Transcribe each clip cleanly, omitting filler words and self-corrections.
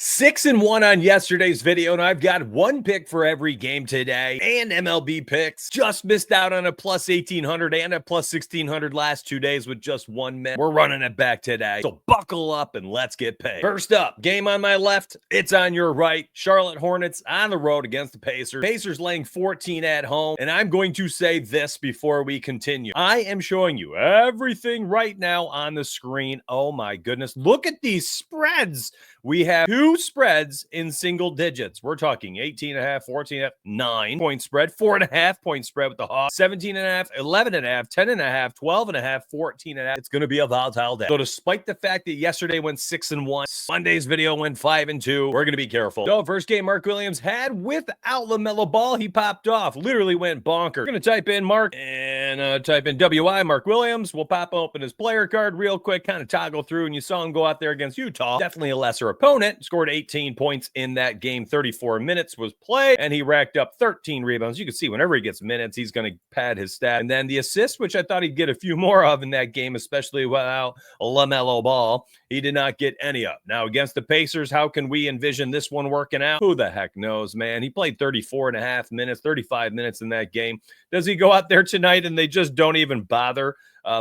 6-1 on yesterday's video, and I've got one pick for every game today. And MLB picks. Just missed out on a plus 1,800 and a plus 1,600 last 2 days with just 1 minute. We're running it back today, so buckle up and let's get paid. First up, game on my left, it's on your right. Charlotte Hornets on the road against the Pacers. Pacers laying 14 at home, and I'm going to say this before we continue. I am showing you everything right now on the screen. Oh my goodness, look at these spreads. We have two spreads in single digits. We're talking 18.5, 14.5, 9-point spread, 4.5-point spread with the Hawks, 17.5, 11.5, 10.5, 12.5, 14.5. It's going to be a volatile day. So despite the fact that yesterday went 6-1, Monday's video went 5-2, we're going to be careful. So first game Mark Williams had without LaMelo Ball, he popped off, literally went bonker. We're going to type in Mark and type in WI Mark Williams. We'll pop open his player card real quick, kind of toggle through, and you saw him go out there against Utah. Definitely a lesser opponent. Scored 18 points in that game. 34 minutes was played, and he racked up 13 rebounds. You can see whenever he gets minutes, he's going to pad his stat. And then the assist, which I thought he'd get a few more of in that game, especially without LaMelo Ball, he did not get any of. Now, against the Pacers, how can we envision this one working out? Who the heck knows, man? He played 34.5 minutes, 35 minutes in that game. Does he go out there tonight and they just don't even bother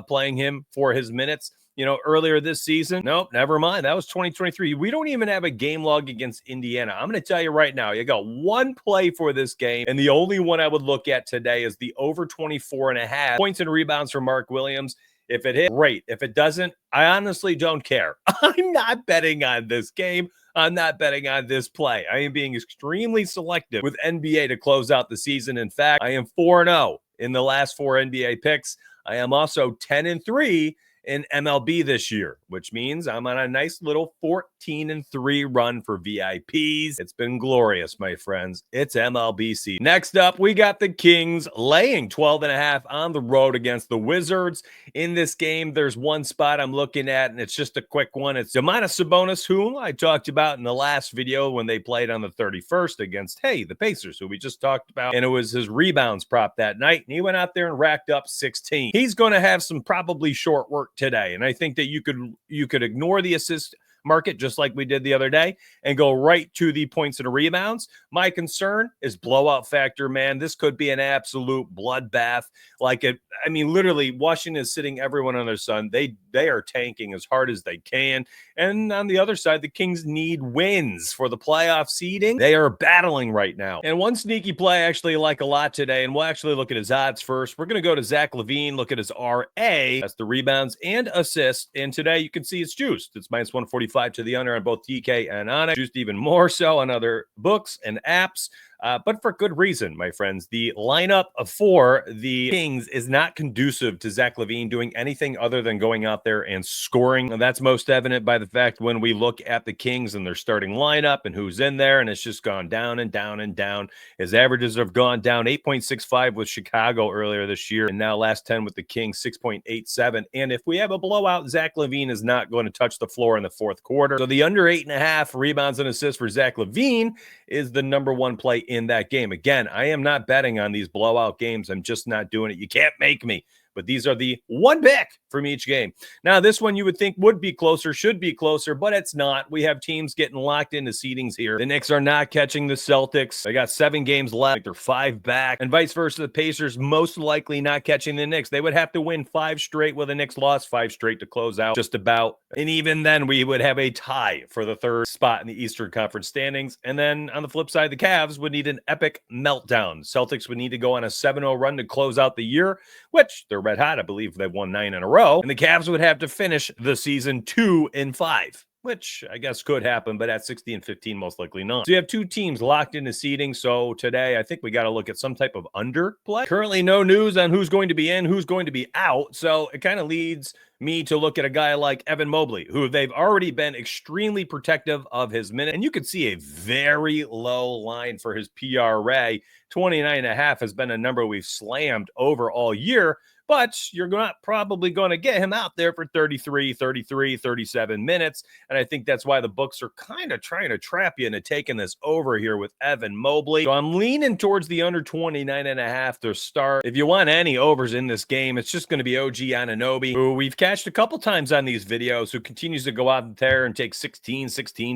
playing him for his minutes? You know, earlier this season, nope, never mind. That was 2023. We don't even have a game log against Indiana. I'm going to tell you right now, you got one play for this game, and the only one I would look at today is the over 24.5 points and rebounds for Mark Williams. If it hits, great. If it doesn't, I honestly don't care. I'm not betting on this game. I'm not betting on this play. I am being extremely selective with NBA to close out the season. In fact, I am 4-0 in the last 4 NBA picks. I am also 10-3 in MLB this year, which means I'm on a nice little 14-3 run for VIPs. It's been glorious, my friends. It's MLB season. Next up, we got the Kings laying 12.5 on the road against the Wizards. In this game, there's one spot I'm looking at, and it's just a quick one. It's Domantas Sabonis, who I talked about in the last video when they played on the 31st against, the Pacers, who we just talked about, and it was his rebounds prop that night, and he went out there and racked up 16. He's going to have some probably short work today, and I think that you could ignore the assist market just like we did the other day and go right to the points and rebounds. My concern is blowout factor, man. This could be an absolute bloodbath. Literally, Washington is sitting everyone on their son. They are tanking as hard as they can. And on the other side, the Kings need wins for the playoff seeding. They are battling right now. And one sneaky play I actually like a lot today, and we'll actually look at his odds first. We're going to go to Zach LaVine, look at his RA. That's the rebounds and assists. And today you can see it's juiced. It's minus 145 to the under on both DK and on it. Juiced even more so on other books and apps. But for good reason, my friends. The lineup for the Kings is not conducive to Zach LaVine doing anything other than going out there and scoring. And that's most evident by the fact when we look at the Kings and their starting lineup and who's in there, and it's just gone down and down and down. His averages have gone down 8.65 with Chicago earlier this year, and now last 10 with the Kings, 6.87. And if we have a blowout, Zach LaVine is not going to touch the floor in the fourth quarter. So the under 8.5 rebounds and assists for Zach LaVine is the number one play in that game. Again, I am not betting on these blowout games. I'm just not doing it. You can't make me. But these are the one pick from each game. Now, this one you would think would be closer, should be closer, but it's not. We have teams getting locked into seedings here. The Knicks are not catching the Celtics. They got 7 games left. They're 5 back. And vice versa, the Pacers most likely not catching the Knicks. They would have to win 5 straight with the Knicks lost 5 straight to close out just about. And even then, we would have a tie for the 3rd spot in the Eastern Conference standings. And then on the flip side, the Cavs would need an epic meltdown. Celtics would need to go on a 7-0 run to close out the year, which they're red hot. I believe they've won 9 in a row. And the Cavs would have to finish the season 2-5, which I guess could happen, but at 60-15, most likely not. So you have 2 teams locked into seeding. So today, I think we got to look at some type of underplay. Currently, no news on who's going to be in, who's going to be out. So it kind of leads me to look at a guy like Evan Mobley, who they've already been extremely protective of his minute. And you could see a very low line for his PRA. 29.5 has been a number we've slammed over all year. but you're not probably going to get him out there for 33, 33, 37 minutes. And I think that's why the books are kind of trying to trap you into taking this over here with Evan Mobley. So I'm leaning towards the under 29.5 to start. If you want any overs in this game, it's just going to be OG Anunoby, who we've catched a couple times on these videos, who continues to go out there and take 16,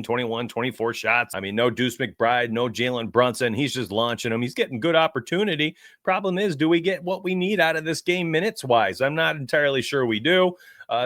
21, 24 shots. I mean, no Deuce McBride, no Jalen Brunson. He's just launching them. He's getting good opportunity. Problem is, do we get what we need out of this game minutes-wise? I'm not entirely sure we do.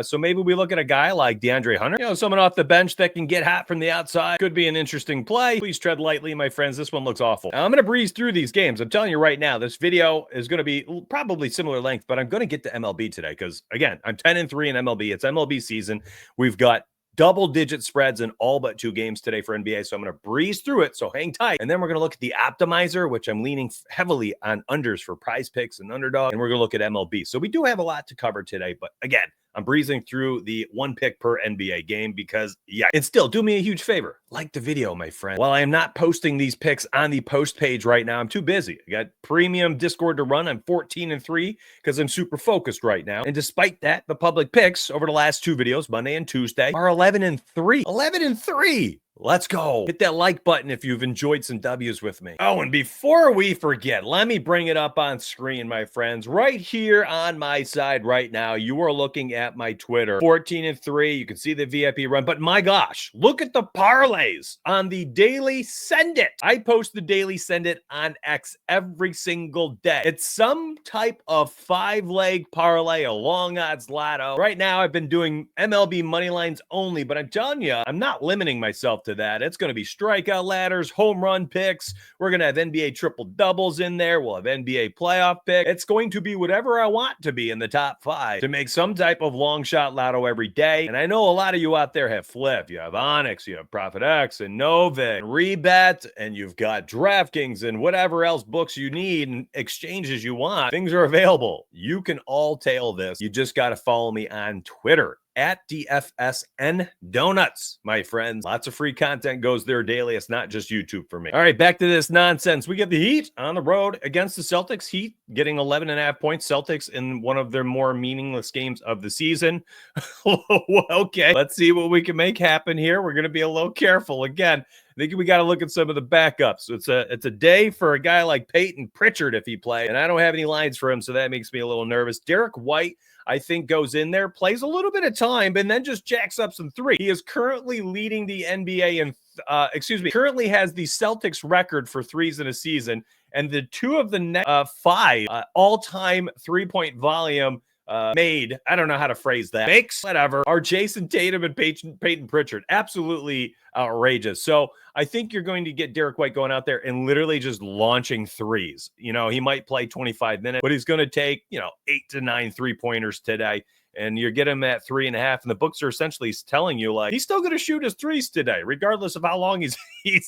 So maybe we look at a guy like DeAndre Hunter, someone off the bench that can get hot from the outside. Could be an interesting play. Please tread lightly, my friends. This one looks awful. Now, I'm going to breeze through these games. I'm telling you right now, this video is going to be probably similar length, but I'm going to get to MLB today because, again, I'm 10-3 in MLB. It's MLB season. We've got double-digit spreads in all but 2 games today for NBA, so I'm going to breeze through it, so hang tight. And then we're going to look at the optimizer, which I'm leaning heavily on unders for prize picks and underdog, and we're going to look at MLB. So we do have a lot to cover today, but again, I'm breezing through the 1 pick per NBA game because, yeah, and still do me a huge favor. Like the video, my friend. While I am not posting these picks on the post page right now, I'm too busy. I got premium Discord to run. I'm 14-3 because I'm super focused right now. And despite that, the public picks over the last 2 videos, Monday and Tuesday, are 11-3. 11-3. Let's go. Hit that like button if you've enjoyed some W's with me. Oh, and before we forget, let me bring it up on screen, my friends. Right here on my side right now, you are looking at my Twitter. 14-3. You can see the VIP run. But my gosh, look at the parlays on the Daily Send It. I post the Daily Send It on X every single day. It's some type of 5-leg parlay, a long odds lotto. Right now, I've been doing MLB money lines only, but I'm telling you, I'm not limiting myself to that. It's going to be strikeout ladders, home run picks. We're going to have NBA triple doubles in there. We'll have NBA playoff pick. It's going to be whatever I want to be in the top 5 to make some type of long shot lotto every day. And I know a lot of you out there have Flip. You have Onyx, you have Profit X and Novik, and Rebet, and you've got DraftKings and whatever else books you need and exchanges you want. Things are available. You can all tail this. You just got to follow me on Twitter at DFSN Donuts, my friends. Lots of free content goes there daily. It's not just YouTube for me. All right, back to this nonsense. We get the Heat on the road against the Celtics. Heat getting 11.5 points. Celtics in one of their more meaningless games of the season. Okay, let's see what we can make happen here. We're going to be a little careful. Again, I think we got to look at some of the backups. It's a day for a guy like Peyton Pritchard if he plays, and I don't have any lines for him, so that makes me a little nervous. Derek White, I think, goes in there, plays a little bit of time, and then just jacks up some 3. He is currently leading the NBA and currently has the Celtics record for threes in a season, and the 2 of the next 5 all-time 3-point volume made, I don't know how to phrase that, makes, whatever, are Jason Tatum and Peyton Pritchard. Absolutely outrageous. So I think you're going to get Derek White going out there and literally just launching threes. He might play 25 minutes, but he's going to take, 8 to 9 3-pointers today. And you get him at 3.5, and the books are essentially telling you, like, he's still going to shoot his threes today, regardless of how long he's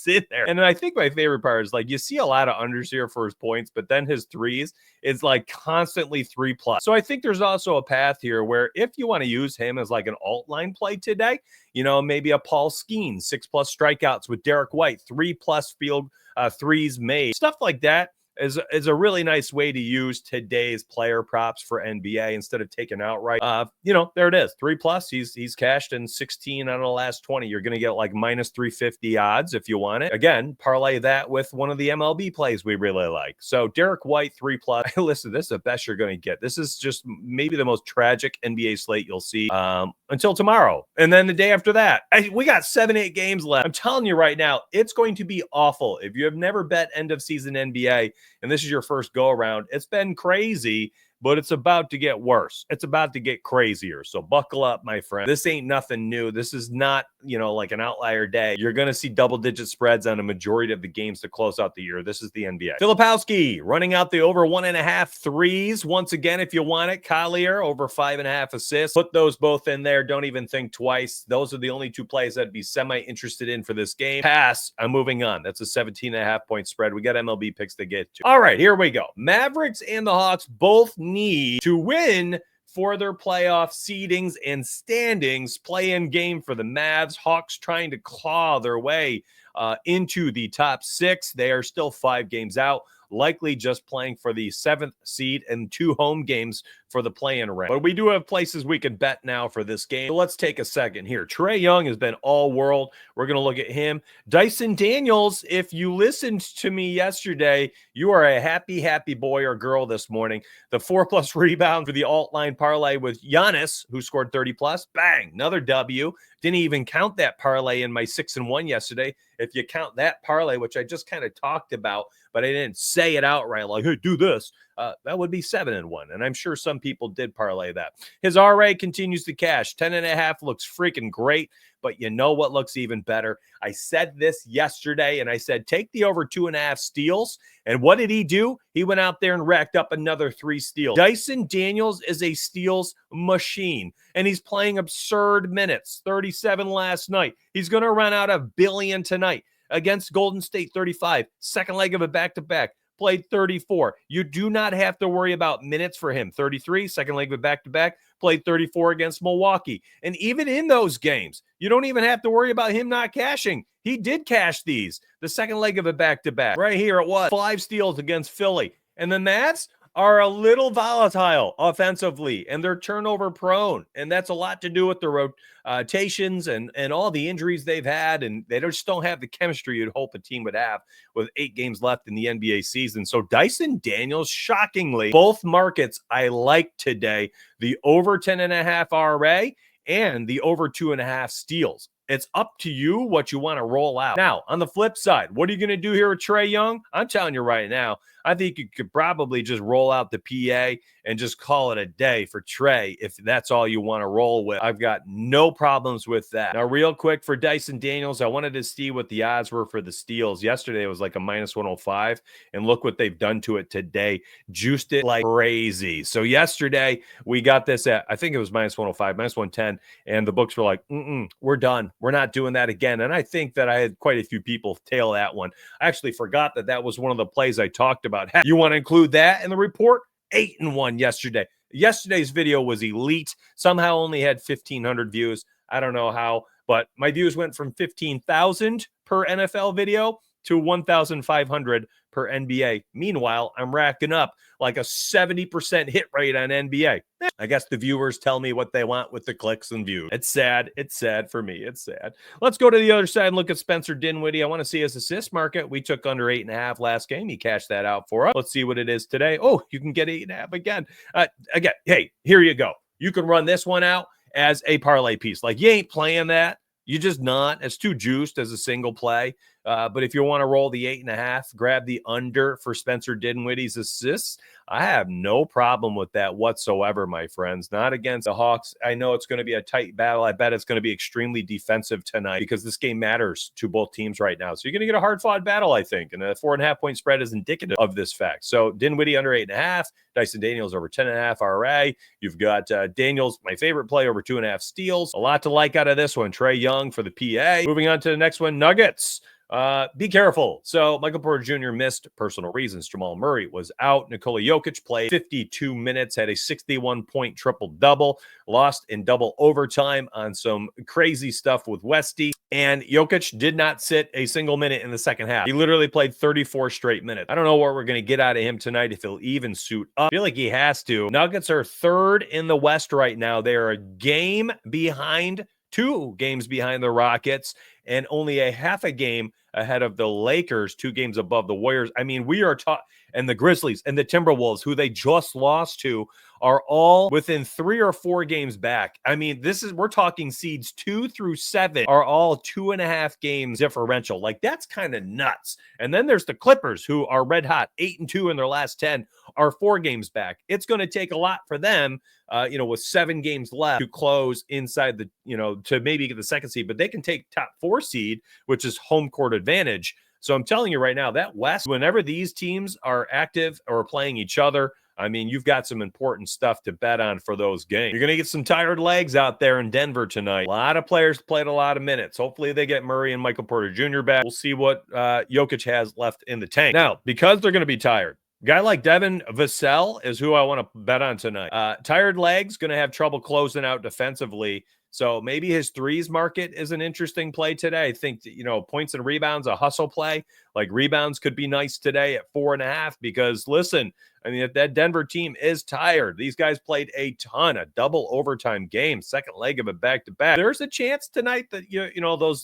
in there. And I think my favorite part is, like, you see a lot of unders here for his points, but then his threes is, like, constantly 3+. So I think there's also a path here where if you want to use him as, like, an alt line play today, maybe a Paul Skeen, 6+ strikeouts with Derek White, 3+ field threes made, stuff like that. Is a really nice way to use today's player props for NBA instead of taking outright. There it is. 3+. He's cashed in 16 out of the last 20. You're going to get like -350 odds if you want it. Again, parlay that with one of the MLB plays we really like. So Derek White, 3+. Listen, this is the best you're going to get. This is just maybe the most tragic NBA slate you'll see until tomorrow. And then the day after that, we got 7-8 games left. I'm telling you right now, it's going to be awful. If you have never bet end of season NBA, and this is your first go around, it's been crazy, but it's about to get worse. It's about to get crazier. So buckle up, my friend. This ain't nothing new. This is not, like an outlier day. You're going to see double-digit spreads on a majority of the games to close out the year. This is the NBA. Filipowski running out the over 1.5 threes. Once again, if you want it, Collier over 5.5 assists. Put those both in there. Don't even think twice. Those are the only 2 plays I'd be semi-interested in for this game. Pass. I'm moving on. That's a 17.5 point spread. We got MLB picks to get to. All right, here we go. Mavericks and the Hawks both need to win for their playoff seedings and standings. Play-in game for the Mavs. Hawks trying to claw their way into the top 6. They are still 5 games out. likely just playing for the 7th seed and 2 home games for the play-in round. But we do have places we can bet now for this game. So let's take a second here. Trae Young has been all world. We're going to look at him. Dyson Daniels, if you listened to me yesterday, you are a happy boy or girl this morning. The 4+ rebound for the alt line parlay with Giannis, who scored 30+. Bang, another W. Didn't even count that parlay in my 6-1 yesterday. If you count that parlay, which I just kind of talked about, but I didn't say it outright, like, hey, do this, that would be 7-1. And I'm sure some people did parlay that. His RA continues to cash. 10.5 looks freaking great. But you know what looks even better? I said this yesterday, and I said, take the over 2.5 steals. And what did he do? He went out there and racked up another 3 steals. Dyson Daniels is a steals machine, and he's playing absurd minutes. 37 last night. He's going to run out a billion tonight against Golden State. 35. Second leg of a back-to-back. Played 34. You do not have to worry about minutes for him. 33, second leg of a back-to-back, played 34 against Milwaukee. And even in those games, you don't even have to worry about him not cashing. He did cash these. The second leg of a back-to-back. Right here it was. 5 steals against Philly. And the Mavs are a little volatile offensively, and they're turnover prone. And that's a lot to do with the rotations and all the injuries they've had. And they just don't have the chemistry you'd hope a team would have with 8 games left in the NBA season. So Dyson Daniels, shockingly, both markets I like today, the over 10.5 RA and the over 2.5 steals. It's up to you what you want to roll out. Now, on the flip side, what are you going to do here with Trae Young? I'm telling you right now, I think you could probably just roll out the PA and just call it a day for Trae if that's all you want to roll with. I've got no problems with that. Now, real quick for Dyson Daniels, I wanted to see what the odds were for the steals. Yesterday, it was like a -105, and look what they've done to it today. Juiced it like crazy. So yesterday, we got this at, I think it was -105, -110, and the books were like, we're done. We're not doing that again. And I think that I had quite a few people tail that one. I actually forgot that that was one of the plays I talked about. Heck, you want to include that in the report? 8-1 yesterday. Yesterday's video was elite. Somehow only had 1,500 views. I don't know how, but my views went from 15,000 per NFL video to 1,500 per NBA. Meanwhile, I'm racking up like a 70% hit rate on NBA. I guess the viewers tell me what they want with the clicks and views. It's sad. It's sad for me. It's sad. Let's go to the other side and look at Spencer Dinwiddie. I want to see his assist market. We took under 8.5 last game. He cashed that out for us. Let's see what it is today. Oh, you can get 8.5 again. Again, hey, here you go. You can run this one out as a parlay piece. Like, you ain't playing that. You just not. It's too juiced as a single play. But if you want to roll the 8.5, grab the under for Spencer Dinwiddie's assists. I have no problem with that whatsoever, my friends. Not against the Hawks. I know it's going to be a tight battle. I bet it's going to be extremely defensive tonight because this game matters to both teams right now. So you're going to get a hard-fought battle, I think. And a 4.5-point spread is indicative of this fact. So Dinwiddie under 8.5, Dyson Daniels over 10.5 RA. You've got Daniels, my favorite play, over 2.5 steals. A lot to like out of this one. Trae Young for the PA. Moving on to the next one, Nuggets. Be careful. So Michael Porter Jr. missed personal reasons. Jamal Murray was out. Nikola Jokic played 52 minutes, had a 61-point triple-double, lost in double overtime on some crazy stuff with Westy. And Jokic did not sit a single minute in the second half. He literally played 34 straight minutes. I don't know what we're going to get out of him tonight, if he'll even suit up. I feel like he has to. Nuggets are third in the West right now. They are a game behind, 2 games behind the Rockets, and only a half a game ahead of the Lakers, 2 games above the Warriors. I mean, we are and the Grizzlies and the Timberwolves, who they just lost to, are all within 3 or 4 games back. I mean, we're talking seeds 2 through 7 are all 2.5 games differential. Like, that's kind of nuts. And then there's the Clippers, who are red hot, 8-2 in their last 10, are 4 games back. It's going to take a lot for them, with 7 games left to close inside the, to maybe get the second seed, but they can take top 4 seed, which is home court advantage. So I'm telling you right now, that West, whenever these teams are active or playing each other, I mean, you've got some important stuff to bet on for those games. You're going to get some tired legs out there in Denver tonight. A lot of players played a lot of minutes. Hopefully they get Murray and Michael Porter Jr. back. We'll see what Jokic has left in the tank. Now, because they're going to be tired, a guy like Devin Vassell is who I want to bet on tonight. Tired legs, going to have trouble closing out defensively. So maybe his threes market is an interesting play today. I think, points and rebounds, a hustle play. Like rebounds could be nice today at 4.5 because listen, I mean, if that Denver team is tired, these guys played a ton of double overtime games, second leg of a back-to-back. There's a chance tonight that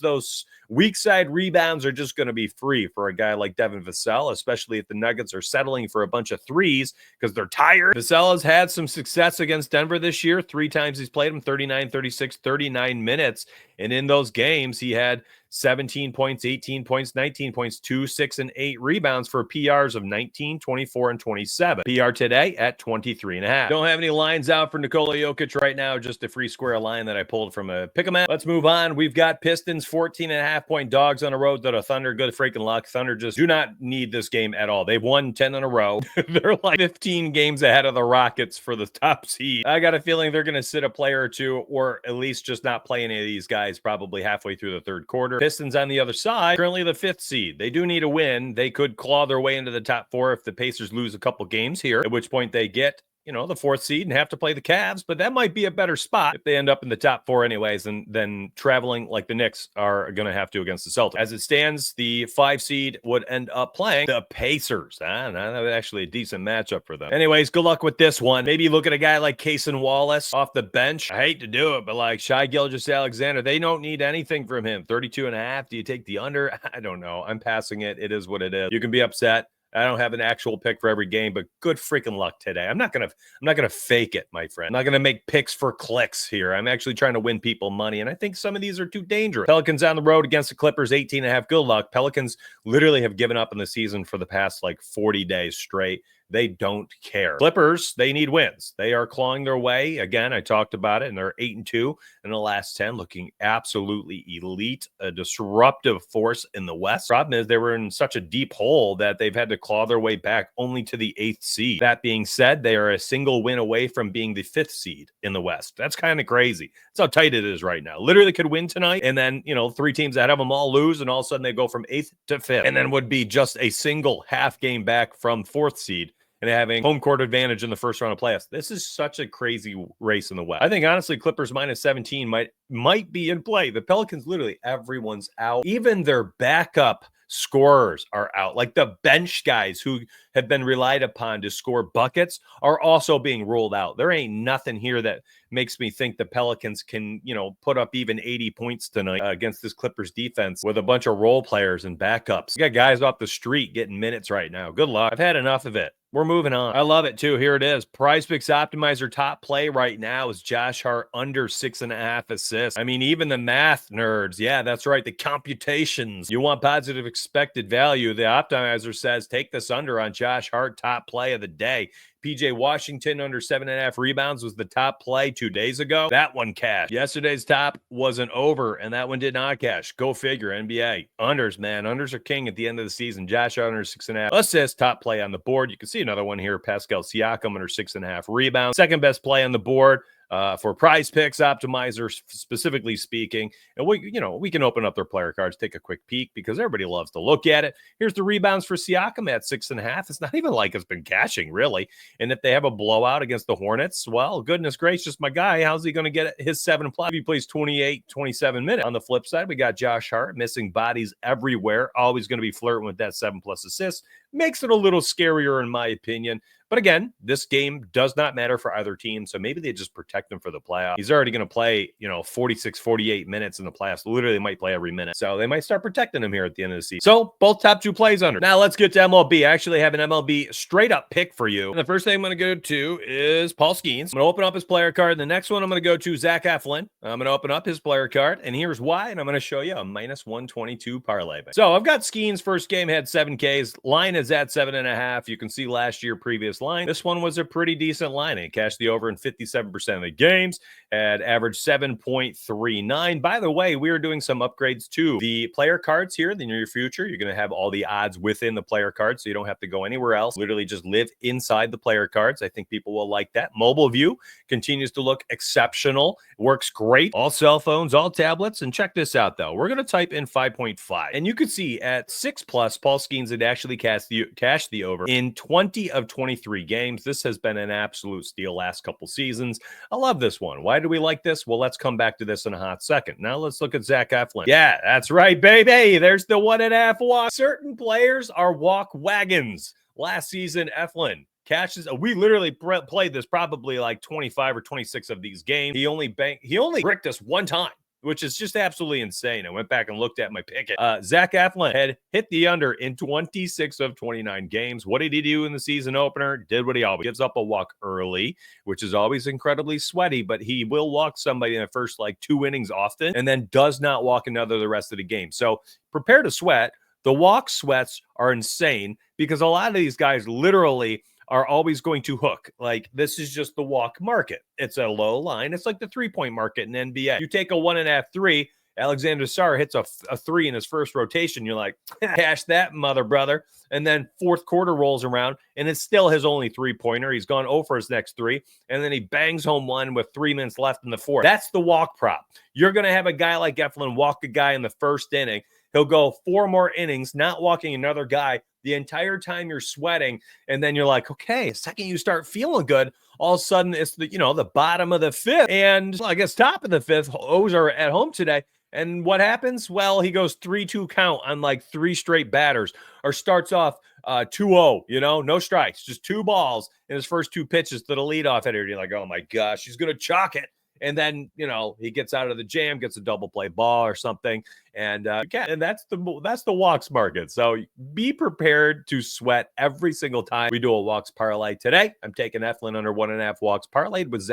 those weak side rebounds are just going to be free for a guy like Devin Vassell, especially if the Nuggets are settling for a bunch of threes because they're tired. Vassell has had some success against Denver this year. 3 times he's played them, 39, 36, 39 minutes. And in those games, he had 17 points, 18 points, 19 points, 2, 6, and 8 rebounds for PRs of 19, 24, and 27. PR today at 23.5. Don't have any lines out for Nikola Jokic right now, just a free square line that I pulled from a pick-em-up. Let's move on. We've got Pistons 14.5-point dogs on the road to the Thunder. Good freaking luck. Thunder just do not need this game at all. They've won 10 in a row. They're like 15 games ahead of the Rockets for the top seed. I got a feeling they're going to sit a player or two, or at least just not play any of these guys probably halfway through the third quarter. Pistons on the other side, currently the 5th seed. They do need a win. They could claw their way into the top 4 if the Pacers lose a couple games here, at which point they get the 4th seed and have to play the Cavs, but that might be a better spot if they end up in the top 4 anyways, and then traveling like the Knicks are going to have to against the Celtics. As it stands, the 5 seed would end up playing the Pacers. That was actually a decent matchup for them. Anyways, good luck with this one. Maybe look at a guy like Cason Wallace off the bench. I hate to do it, but like Shai Gilgeous-Alexander, they don't need anything from him. 32.5. Do you take the under? I don't know. I'm passing it. It is what it is. You can be upset. I don't have an actual pick for every game, but good freaking luck today. I'm not gonna fake it, my friend. I'm not gonna make picks for clicks here. I'm actually trying to win people money, and I think some of these are too dangerous. Pelicans on the road against the Clippers, 18.5. Good luck. Pelicans literally have given up in the season for the past like 40 days straight. They don't care. Clippers, they need wins. They are clawing their way. Again, I talked about it, and they're 8-2 in the last 10, looking absolutely elite, a disruptive force in the West. Problem is they were in such a deep hole that they've had to claw their way back only to the 8th seed. That being said, they are a single win away from being the 5th seed in the West. That's kind of crazy. That's how tight it is right now. Literally could win tonight, and then, 3 teams ahead of them all lose, and all of a sudden they go from 8th to 5th, and then would be just a single half game back from 4th seed and having home court advantage in the first round of playoffs. This is such a crazy race in the West. I think, honestly, Clippers minus 17 might be in play. The Pelicans, literally, everyone's out. Even their backup scorers are out. Like the bench guys who have been relied upon to score buckets are also being ruled out. There ain't nothing here that makes me think the Pelicans can, put up even 80 points tonight against this Clippers defense with a bunch of role players and backups. You got guys off the street getting minutes right now. Good luck. I've had enough of it. We're moving on. I love it too. Here it is. PrizePicks Optimizer top play right now is Josh Hart under 6.5 assists. I mean, even the math nerds. Yeah, that's right. The computations. You want positive expected value. The Optimizer says take this under on Josh Hart top play of the day. PJ Washington under 7.5 rebounds was the top play 2 days ago. That one cashed. Yesterday's top wasn't over, and that one did not cash. Go figure, NBA. Unders, man. Unders are king at the end of the season. Josh under 6.5 assists, top play on the board. You can see another one here. Pascal Siakam under 6.5 rebounds. Second best play on the board. For PrizePicks Optimizer, specifically speaking, and we can open up their player cards, take a quick peek because everybody loves to look at it. Here's the rebounds for Siakam at 6.5. It's not even like it's been cashing really. And if they have a blowout against the Hornets, well, goodness gracious, my guy, how's he going to get his 7+? If he plays 28, 27 minutes. On the flip side, we got Josh Hart missing bodies everywhere, always going to be flirting with that 7+ assists. Makes it a little scarier in my opinion. But again, this game does not matter for either team, so maybe they just protect him for the playoff. He's already going to play, 46, 48 minutes in the playoffs. Literally might play every minute. So they might start protecting him here at the end of the season. So both top 2 plays under. Now let's get to MLB. I actually have an MLB straight up pick for you. And the first thing I'm going to go to is Paul Skeens. I'm going to open up his player card. And the next one I'm going to go to Zach Eflin. I'm going to open up his player card. And here's why. And I'm going to show you a minus 122 parlay. So I've got Skeens' first game had 7Ks. Line is at 7.5. You can see last year previous line. This one was a pretty decent line. It cashed the over in 57% of the games, had averaged 7.39. By the way, we are doing some upgrades to the player cards here in the near future. You're going to have all the odds within the player cards, so you don't have to go anywhere else. Literally just live inside the player cards. I think people will like that. Mobile view continues to look exceptional. Works great. All cell phones, all tablets. And check this out, though. We're going to type in 5.5. And you could see at 6+, Paul Skeens had actually cast cash the over in 20 of 23 games. This has been an absolute steal last couple seasons. I love this one. Why do we like this? Well, let's come back to this in a hot second. Now let's look at Zach Eflin. Yeah, that's right, baby. There's the 1.5 walk. Certain players are walk wagons. Last season, Eflin cashes. We literally played this probably like 25 or 26 of these games. He only bricked us one time, which is just absolutely insane. I went back and looked at my picket. Zach Eflin had hit the under in 26 of 29 games. What did he do in the season opener? Did what he always gives up a walk early, which is always incredibly sweaty, but he will walk somebody in the first like 2 innings often, and then does not walk another the rest of the game. So prepare to sweat. The walk sweats are insane because a lot of these guys literally are always going to hook. Like, this is just the walk market. It's a low line. It's like the 3-point market in NBA. You take a 1.5 3, Alexander Sarr hits a 3 in his first rotation. You're like, cash that, mother brother. And then fourth quarter rolls around, and it's still his only 3-pointer. He's gone 0 for his next 3, and then he bangs home one with 3 minutes left in the fourth. That's the walk prop. You're going to have a guy like Eflin walk a guy in the first inning. He'll go 4 more innings, not walking another guy the entire time you're sweating. And then you're like, okay, the second you start feeling good, all of a sudden it's the bottom of the 5th. And well, I guess top of the 5th. O's are at home today. And what happens? Well, he goes 3-2 count on like 3 straight batters, or starts off 2-0, no strikes, just 2 balls in his first 2 pitches to the leadoff hitter. You're like, oh my gosh, he's going to chalk it. And then, he gets out of the jam, gets a double play ball or something. And that's the walks market. So be prepared to sweat every single time we do a walks parlay. Today, I'm taking Eflin under 1.5 walks parlayed with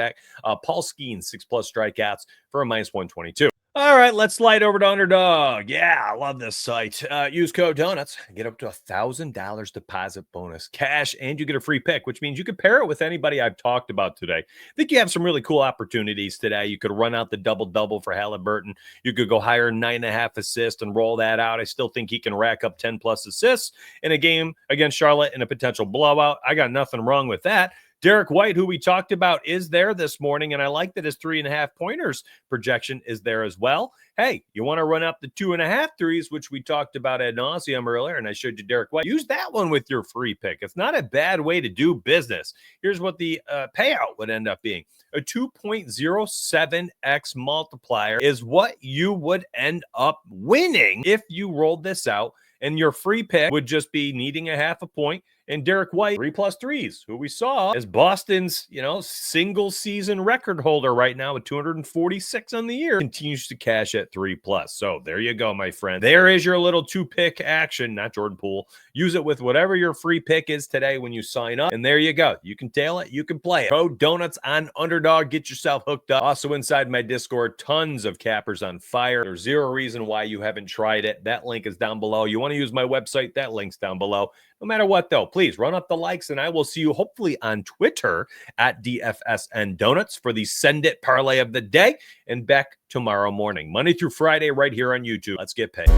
Paul Skeen, 6+ strikeouts for a -122. All right, let's slide over to Underdog. Yeah, I love this site. Use code Donuts. Get up to $1,000 deposit bonus cash, and you get a free pick, which means you could pair it with anybody I've talked about today. I think you have some really cool opportunities today. You could run out the double-double for Halliburton. You could go higher 9.5 assists and roll that out. I still think he can rack up 10+ assists in a game against Charlotte in a potential blowout. I got nothing wrong with that. Derek White, who we talked about, is there this morning, and I like that his 3.5 pointers projection is there as well. Hey, you want to run up the 2.5 threes, which we talked about ad nauseum earlier, and I showed you Derek White. Use that one with your free pick. It's not a bad way to do business. Here's what the payout would end up being. A 2.07x multiplier is what you would end up winning if you rolled this out, and your free pick would just be needing a 0.5 point. And Derek White, 3+ threes, who we saw as Boston's, single season record holder right now with 246 on the year, continues to cash at 3+. So there you go, my friend. There is your little 2-pick action, not Jordan Poole. Use it with whatever your free pick is today when you sign up. And there you go. You can tail it. You can play it. Code Donuts on Underdog. Get yourself hooked up. Also inside my Discord, tons of cappers on fire. There's zero reason why you haven't tried it. That link is down below. You want to use my website? That link's down below. No matter what, though, please run up the likes, and I will see you hopefully on Twitter at DFSN Donuts for the Send It Parlay of the day, and back tomorrow morning, Monday through Friday, right here on YouTube. Let's get paid.